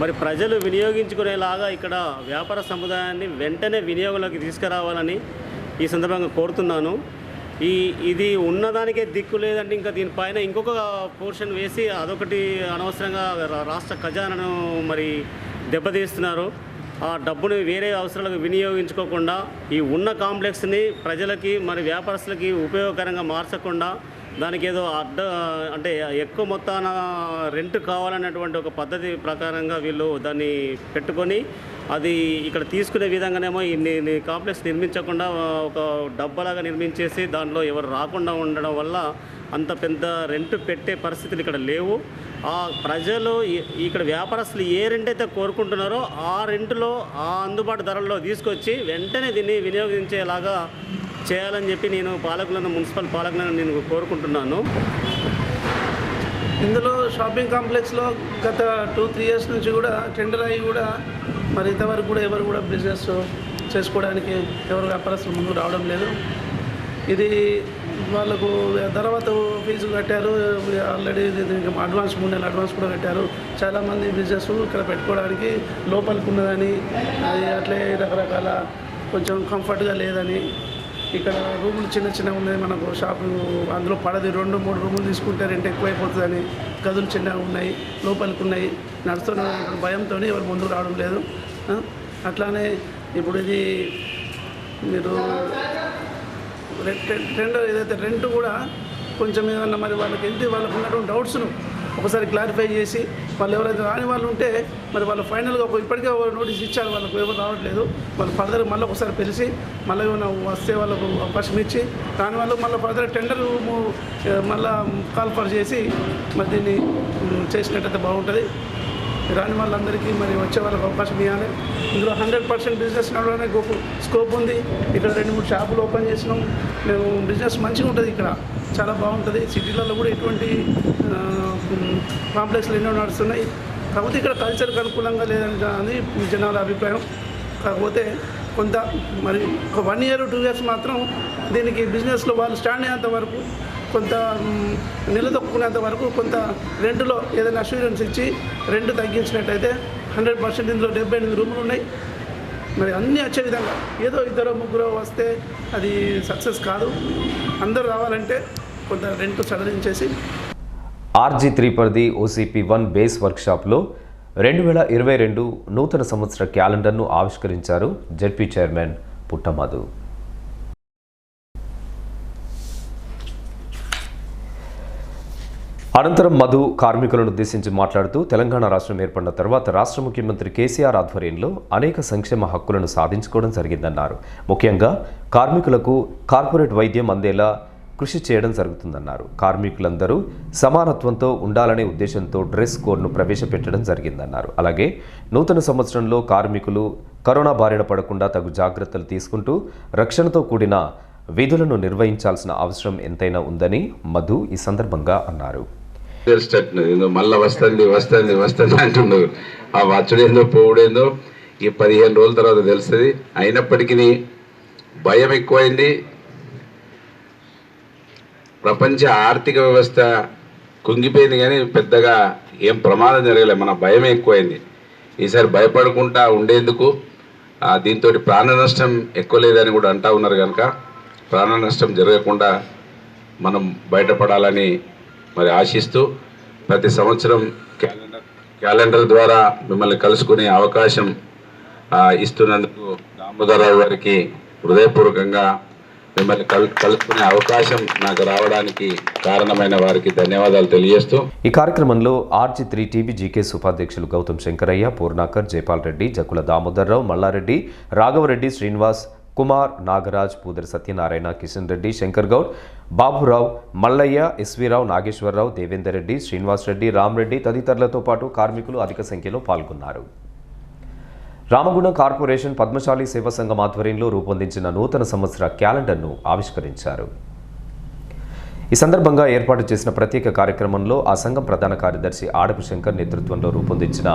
S13: మరి ప్రజలు వినియోగించుకునేలాగా ఇక్కడ వ్యాపార సముదాయాన్ని వెంటనే వినియోగంలోకి తీసుకురావాలని ఈ సందర్భంగా కోరుతున్నాను. ఇది ఉన్నదానికే దిక్కు లేదంటే ఇంకా దీనిపైన ఇంకొక పోర్షన్ వేసి అదొకటి అనవసరంగా రాష్ట్ర ఖజానాను మరి దెబ్బతీస్తున్నారు. ఆ డబ్బుని వేరే అవసరాలకు వినియోగించుకోకుండా ఈ ఉన్న కాంప్లెక్స్ని ప్రజలకి మరి వ్యాపారస్తులకి ఉపయోగకరంగా మార్చకుండా దానికి ఏదో అంటే ఎక్కువ మొత్తాన రెంట్ కావాలన్నటువంటి ఒక పద్ధతి ప్రకారంగా వీళ్ళు దాన్ని పెట్టుకొని అది ఇక్కడ తీసుకునే విధంగానేమో ఈ కాంప్లెక్స్ నిర్మించకుండా ఒక డబ్బాలాగా నిర్మించేసి దాంట్లో ఎవరు రాకుండా ఉండడం వల్ల అంత పెద్ద రెంట్ పెట్టే పరిస్థితులు ఇక్కడ లేవు. ఆ ప్రజలు ఇక్కడ వ్యాపారస్తులు ఏ రెంట్ అయితే కోరుకుంటున్నారో ఆ రెంట్లో ఆ అందుబాటు ధరల్లో తీసుకొచ్చి వెంటనే దీన్ని వినియోగించేలాగా చేయాలని చెప్పి నేను మున్సిపల్ పాలకులను నేను కోరుకుంటున్నాను.
S14: ఇందులో షాపింగ్ కాంప్లెక్స్లో గత 2-3 ఇయర్స్ నుంచి కూడా టెండర్ అయ్యి కూడా మరి ఇంతవరకు కూడా ఎవరు కూడా బిజినెస్ చేసుకోవడానికి ఎవరు వ్యాపారస్తులు ముందుకు రావడం లేదు. ఇది వాళ్ళకు తర్వాత ఫీజు కట్టారు, ఆల్రెడీ అడ్వాన్స్ 3 నెలల అడ్వాన్స్ కూడా కట్టారు. చాలామంది బిజినెస్ ఇక్కడ పెట్టుకోవడానికి లోపలికి ఉన్నదని, అది అట్లే రకరకాల కొంచెం కంఫర్ట్గా లేదని, ఇక్కడ రూములు చిన్న ఉన్నాయి మనకు షాపు, అందులో పడది 2-3 రూములు తీసుకుంటే రెంట్ ఎక్కువైపోతుందని, గదులు చిన్నగా ఉన్నాయి, లోపలికి ఉన్నాయి, నడుస్తున్న భయంతో ఎవరు ముందుకు రావడం లేదు. అట్లానే ఇప్పుడు ఇది మీరు టెండర్ ఏదైతే రెంట్ కూడా కొంచెం ఏమన్నా మరి వాళ్ళకి వాళ్ళకు ఉన్నటువంటి డౌట్స్ను ఒకసారి క్లారిఫై చేసి వాళ్ళు ఎవరైతే రాని వాళ్ళు ఉంటే మరి వాళ్ళు ఫైనల్గా ఇప్పటికే నోటీస్ ఇచ్చారు, వాళ్ళకు ఎవరు రావట్లేదు, వాళ్ళు ఫర్దర్ మళ్ళీ ఒకసారి పిలిచి మళ్ళీ ఏమైనా వస్తే వాళ్ళకు అవకాశం ఇచ్చి రాని వాళ్ళు మళ్ళీ ఫర్దర్ టెండర్ మళ్ళీ కాల్ఫర్ చేసి మరి దీన్ని చేసినట్టయితే బాగుంటుంది. రాని వాళ్ళందరికీ మరి వచ్చే వాళ్ళకి అవకాశం ఇవ్వాలి. ఇందులో 100% బిజినెస్ నడవడానికి స్కోప్ ఉంది. ఇక్కడ 2-3 షాపులు ఓపెన్ చేసినాం మేము. బిజినెస్ మంచిగా ఉంటుంది, ఇక్కడ చాలా బాగుంటుంది. సిటీలలో కూడా ఇటువంటి కాంప్లెక్స్లు ఎన్నో నడుస్తున్నాయి. కాకపోతే ఇక్కడ కల్చర్కి అనుకూలంగా లేదని జనాల అభిప్రాయం. కాకపోతే కొంత మరి ఒక 1 year 2 years మాత్రం దీనికి బిజినెస్లో వాళ్ళు స్టాండ్ అయ్యేంత వరకు, కొంత నిలదొక్కునేంత వరకు కొంత రెంట్లో ఏదైనా అష్యూరెన్స్ ఇచ్చి రెంట్ తగ్గించినట్టయితే 100% ఇందులో 78 రూములు ఉన్నాయి. మరి అన్నీ వచ్చే విధంగా ఏదో 2-3 వస్తే అది సక్సెస్ కాదు. అందరూ రావాలంటే కొంత రెంట్ సడలించేసి
S1: RG3 పరిధి OCP1 బేస్ వర్క్షాప్లో 2022 నూతన సంవత్సర క్యాలెండర్ను ఆవిష్కరించారు జెడ్పీ చైర్మన్ పుట్టమధు. అనంతరం మధు కార్మికులను ఉద్దేశించి మాట్లాడుతూ తెలంగాణ రాష్ట్రం ఏర్పడిన తర్వాత రాష్ట్ర ముఖ్యమంత్రి కేసీఆర్ ఆధ్వర్యంలో అనేక సంక్షేమ హక్కులను సాధించుకోవడం జరిగిందన్నారు. ముఖ్యంగా కార్మికులకు కార్పొరేట్ వైద్యం అందేలా కృషి చేయడం జరుగుతుందన్నారు. కార్మికులందరూ సమానత్వంతో ఉండాలనే ఉద్దేశంతో డ్రెస్ కోడ్ను ప్రవేశపెట్టడం జరిగిందన్నారు. అలాగే నూతన సంవత్సరంలో కార్మికులు కరోనా బారిన పడకుండా తగు జాగ్రత్తలు తీసుకుంటూ రక్షణతో కూడిన విధులను నిర్వహించాల్సిన అవసరం ఎంతైనా ఉందని మధు ఈ సందర్భంగా అన్నారు.
S15: తెలిసేటట్టు ఏందో మళ్ళీ వస్తుంది అంటుండు. ఆ వచ్చుడేందో పోవుడేందో ఈ 15 రోజుల తర్వాత తెలుస్తుంది. అయినప్పటికీ భయం ఎక్కువైంది. ప్రపంచ ఆర్థిక వ్యవస్థ కుంగిపోయింది కానీ పెద్దగా ఏం ప్రమాదం జరగలేదు. మన భయమే ఎక్కువైంది. ఈసారి భయపడకుండా ఉండేందుకు దీంతో ప్రాణ నష్టం ఎక్కువ లేదని కూడా అంటా ఉన్నారు కనుక ప్రాణ నష్టం జరగకుండా మనం బయటపడాలని మరి ఆశిస్తూ ప్రతి సంవత్సరం క్యాలెండర్ ద్వారా మిమ్మల్ని కలుసుకునే అవకాశం ఇస్తున్నందుకు దామోదరరావు గారికి హృదయపూర్వకంగా మిమ్మల్ని కలుసుకునే అవకాశం నాకు రావడానికి కారణమైన వారికి ధన్యవాదాలు తెలియజేస్తూ
S1: ఈ కార్యక్రమంలో RG3 టీవీ జీకేఎస్ ఉపాధ్యక్షులు గౌతమ్ శంకరయ్య, పూర్ణాకర్, జైపాల్ రెడ్డి, జక్కుల దామోదరరావు, మల్లారెడ్డి, రాఘవరెడ్డి, శ్రీనివాస్, కుమార్, నాగరాజ్, పూదరి సత్యనారాయణ, కిషన్ రెడ్డి, శంకర్ గౌడ్, బాబురావు, మల్లయ్య, ఎస్వీరావు, నాగేశ్వరరావు, దేవేందర్ రెడ్డి, శ్రీనివాస్ రెడ్డి, రామ్రెడ్డి తదితరులతో పాటు కార్మికులు అధిక సంఖ్యలో పాల్గొన్నారు. రామగుండం కార్పొరేషన్ పద్మశాలి సేవా సంఘం ఆధ్వర్యంలో రూపొందించిన నూతన సంవత్సర క్యాలెండర్ను ఆవిష్కరించారు. ఈ సందర్భంగా ఏర్పాటు చేసిన ప్రత్యేక కార్యక్రమంలో ఆ సంఘం ప్రధాన కార్యదర్శి ఆడపు శంకర్ నేతృత్వంలో రూపొందించిన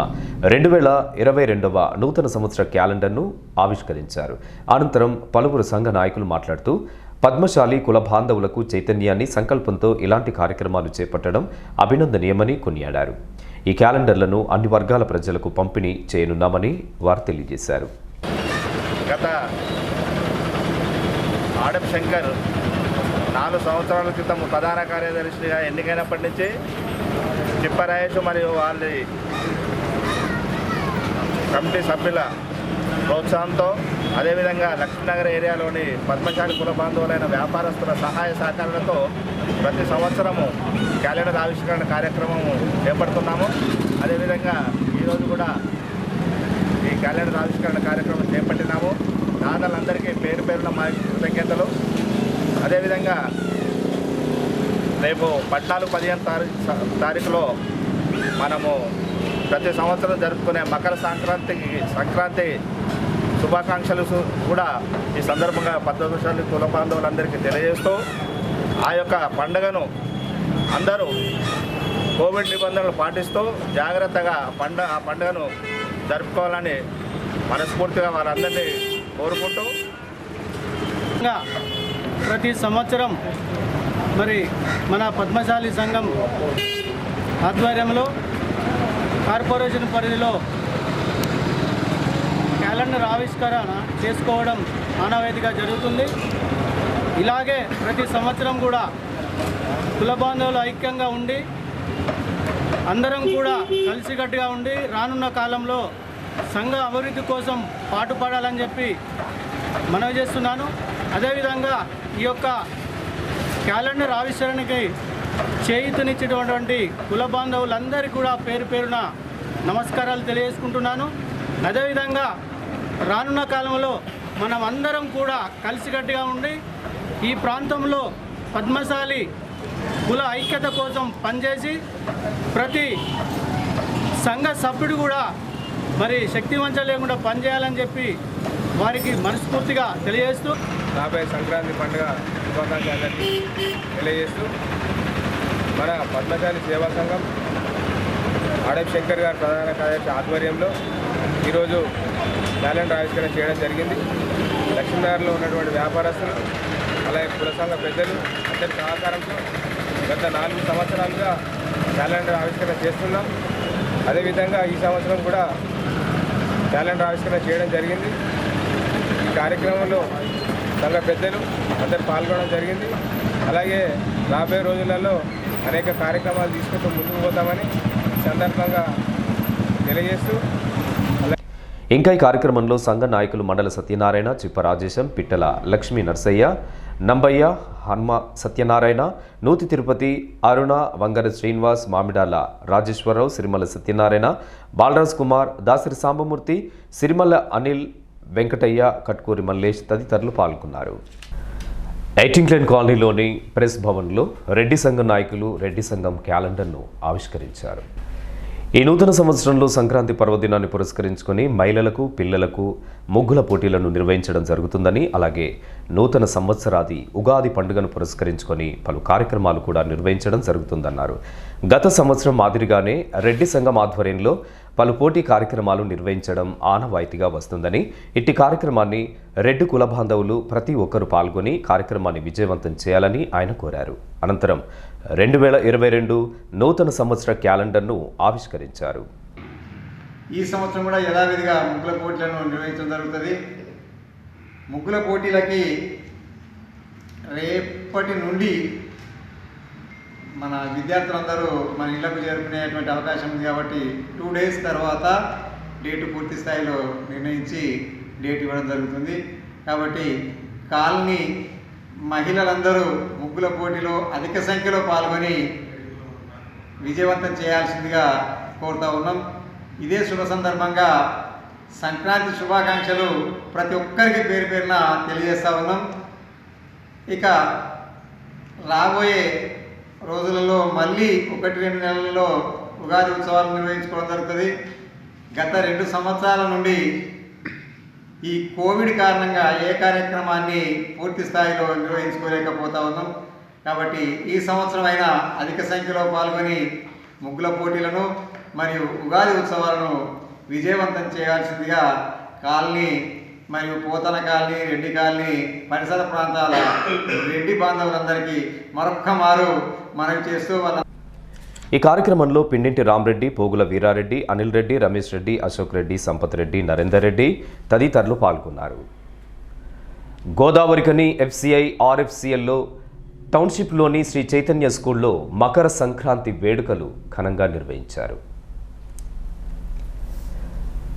S1: 2022వ నూతన సంవత్సర క్యాలెండర్ను ఆవిష్కరించారు. అనంతరం పలువురు సంఘ నాయకులు మాట్లాడుతూ పద్మశాలి కుల బాంధవులకు చైతన్యాన్ని సంకల్పంతో ఇలాంటి కార్యక్రమాలు చేపట్టడం అభినందనీయమని కొనియాడారు. ఈ క్యాలెండర్లను అన్ని వర్గాల ప్రజలకు పంపిణీ చేయనున్నామని వారు తెలియజేశారు.
S16: గత ఆడపు శంకర్ 4 సంవత్సరాల క్రితం ప్రధాన కార్యదర్శిగా ఎన్నికైనప్పటి నుంచి చిప్పరాయేష్ మరియు వాళ్ళ కమిటీ సభ్యుల ప్రోత్సాహంతో అదేవిధంగా లక్ష్మీనగర్ ఏరియాలోని పద్మశాలి కుల బాంధవులైన వ్యాపారస్తుల సహాయ సహకారాలతో ప్రతి సంవత్సరము క్యాలెండర్ ఆవిష్కరణ కార్యక్రమము చేపడుతున్నాము. అదేవిధంగా ఈరోజు కూడా ఈ క్యాలెండర్ ఆవిష్కరణ కార్యక్రమం చేపట్టినాము. దాతలందరికీ పేరు పేరున మా కృతజ్ఞతలు. అదేవిధంగా రేపు 14-15 తారీఖులో మనము ప్రతి సంవత్సరం జరుపుకునే మకర సంక్రాంతి శుభాకాంక్షలు కూడా ఈ సందర్భంగా పద్మశాలి కుల బాంధవులందరికీ తెలియజేస్తూ ఆ యొక్క పండుగను అందరూ కోవిడ్ నిబంధనలు పాటిస్తూ జాగ్రత్తగా ఆ పండుగను జరుపుకోవాలని మనస్ఫూర్తిగా వారందరినీ కోరుకుంటూ
S17: ప్రతి సంవత్సరం మరి మన పద్మశాలి సంఘం ఆధ్వర్యంలో కార్పొరేషన్ పరిధిలో క్యాలెండర్ ఆవిష్కరణ చేసుకోవడం ఆనవాయితీగా జరుగుతుంది. ఇలాగే ప్రతి సంవత్సరం కూడా కుల బాంధవులు ఐక్యంగా ఉండి అందరం కూడా కలిసికట్టుగా ఉండి రానున్న కాలంలో సంఘ అభివృద్ధి కోసం పాటుపడాలని చెప్పి మనవి చేస్తున్నాను. అదేవిధంగా ఈ యొక్క క్యాలెండర్ ఆవిష్కరణకి చేయూతనిచ్చేటటువంటి కుల బాంధవులందరికీ కూడా పేరు పేరున నమస్కారాలు తెలియజేసుకుంటున్నాను. అదేవిధంగా రానున్న కాలంలో మనం అందరం కూడా కలిసికట్టుగా ఉండి ఈ ప్రాంతంలో పద్మశాలి కుల ఐక్యత కోసం పనిచేసి ప్రతి సంఘ సభ్యుడు కూడా మరి శక్తివంచం లేకుండా పనిచేయాలని చెప్పి వారికి మనస్ఫూర్తిగా తెలియజేస్తూ
S18: రాబోయే సంక్రాంతి పండుగ శుభాకాంక్షలు తెలియజేస్తూ మన పద్మశాలి సేవా సంఘం ఆడపు శంకర్ గారి ప్రధాన కార్యదర్శి ఆధ్వర్యంలో ఈరోజు క్యాలెండర్ ఆవిష్కరణ చేయడం జరిగింది. లక్ష్మీనగర్లో ఉన్నటువంటి వ్యాపారస్తులు అలాగే కుల సంఘ పెద్దలు అందరి సహకారంతో గత 4 సంవత్సరాలుగా క్యాలెండర్ ఆవిష్కరణ చేస్తున్నాం. అదేవిధంగా ఈ సంవత్సరం కూడా క్యాలెండర్ ఆవిష్కరణ చేయడం జరిగింది. ఈ కార్యక్రమంలో సంఘ పెద్దలు అందరు పాల్గొనడం జరిగింది. అలాగే రాబోయే రోజులలో అనేక కార్యక్రమాలు తీసుకుంటూ ముందుకు పోతామని సందర్భంగా తెలియజేస్తూ
S1: ఇంకా ఈ కార్యక్రమంలో సంఘ నాయకులు మండల సత్యనారాయణ, చిప్ప రాజేశం, పిట్టల లక్ష్మీ నర్సయ్య, నంబయ్య, హన్మ సత్యనారాయణ, నూతి తిరుపతి, అరుణ, వంగర శ్రీనివాస్, మామిడాల రాజేశ్వరరావు, సిరిమల సత్యనారాయణ, బాలరాజ్ కుమార్, దాసరి సాంబమూర్తి, సిరిమల అనిల్, వెంకటయ్య, కట్కూరి మల్లేష్ తదితరులు పాల్గొన్నారు. ఎయిటింగ్లైన్ కాలనీలోని ప్రెస్ భవన్లో రెడ్డి సంఘం నాయకులు రెడ్డి సంఘం క్యాలెండర్ను ఆవిష్కరించారు. ఈ నూతన సంవత్సరంలో సంక్రాంతి పర్వదినాన్ని పురస్కరించుకొని మహిళలకు, పిల్లలకు ముగ్గుల పోటీలను నిర్వహించడం జరుగుతుందని, అలాగే నూతన సంవత్సరాది ఉగాది పండుగను పురస్కరించుకొని పలు కార్యక్రమాలు కూడా నిర్వహించడం జరుగుతుందన్నారు. గత సంవత్సరం మాదిరిగానే రెడ్డి సంఘం ఆధ్వర్యంలో పలు పోటీ కార్యక్రమాలు నిర్వహించడం ఆనవాయితీగా వస్తుందని, ఇట్టి కార్యక్రమాన్ని రెడ్డి కుల బాంధవులు ప్రతి ఒక్కరూ పాల్గొని కార్యక్రమాన్ని విజయవంతం చేయాలని ఆయన కోరారు. అనంతరం 2022 నూతన సంవత్సర క్యాలెండర్ను ఆవిష్కరించారు.
S19: ఈ సంవత్సరం కూడా యథావిధిగా ముగ్గుల పోటీలను నిర్వహించడం జరుగుతుంది. ముగ్గుల పోటీలకి రేపటి నుండి మన విద్యార్థులందరూ మన ఇళ్లకు చేరుకునేటువంటి అవకాశం ఉంది కాబట్టి 2 days తర్వాత డేటు పూర్తి స్థాయిలో నిర్ణయించి డేట్ ఇవ్వడం జరుగుతుంది. కాబట్టి కాలనీ మహిళలందరూ ముగ్గుల పోటీలో అధిక సంఖ్యలో పాల్గొని విజయవంతం చేయాల్సిందిగా కోరుతూ ఉన్నాం. ఇదే శుభ సందర్భంగా సంక్రాంతి శుభాకాంక్షలు ప్రతి ఒక్కరికి పేరు పేరున తెలియజేస్తూ ఉన్నాం. ఇక రాబోయే రోజులలో మళ్ళీ 1-2 నెలల్లో ఉగాది ఉత్సవాలు నిర్వహించుకోవడం జరుగుతుంది. గత 2 సంవత్సరాల నుండి ఈ కోవిడ్ కారణంగా ఏ కార్యక్రమాన్ని పూర్తి స్థాయిలో నిర్వహించుకోలేకపోతా ఉన్నాం. కాబట్టి ఈ సంవత్సరం అయినా అధిక సంఖ్యలో పాల్గొని ముగ్గుల పోటీలను మరియు ఉగాది ఉత్సవాలను విజయవంతం చేయాల్సిందిగా కాలనీ మరియు పోతన కాలనీ, రెడ్డి కాలనీ, పరిసర ప్రాంతాల రెడ్డి బాంధవులందరికీ మరొక్క మారు మనవి చేస్తూ
S1: ఈ కార్యక్రమంలో పిండింటి రామరెడ్డి, పోగుల వీరారెడ్డి, అనిల్ రెడ్డి, రమేష్ రెడ్డి, అశోక్ రెడ్డి, సంపత్ రెడ్డి, నరేందర్ రెడ్డి తదితరులు పాల్గొన్నారు. గోదావరికని FCI RFCLలో టౌన్షిప్లోని శ్రీ చైతన్య స్కూల్లో మకర సంక్రాంతి వేడుకలు ఘనంగా నిర్వహించారు.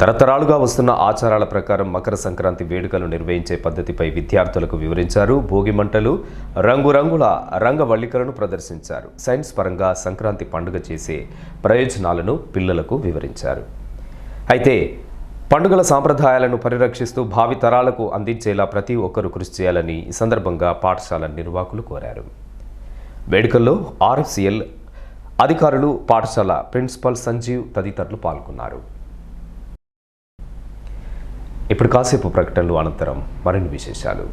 S1: తరతరాలుగా వస్తున్న ఆచారాల ప్రకారం మకర సంక్రాంతి వేడుకలు నిర్వహించే పద్ధతిపై విద్యార్థులకు వివరించారు. భోగి మంటలు, రంగురంగుల రంగవల్లికలను ప్రదర్శించారు. సైన్స్ పరంగా సంక్రాంతి పండుగ చేసే ప్రయోజనాలను పిల్లలకు వివరించారు. అయితే పండుగల సాంప్రదాయాలను పరిరక్షిస్తూ భావి తరాలకు అందించేలా ప్రతి ఒక్కరూ కృషి చేయాలని ఈ సందర్భంగా పాఠశాల నిర్వాహకులు కోరారు. వేడుకల్లో RFCL అధికారులు, పాఠశాల ప్రిన్సిపల్ సంజీవ్ తదితరులు పాల్గొన్నారు. ఇప్పుడు కాసేపు ప్రకటనలు అనంతరం మరిన్ని విశేషాలు.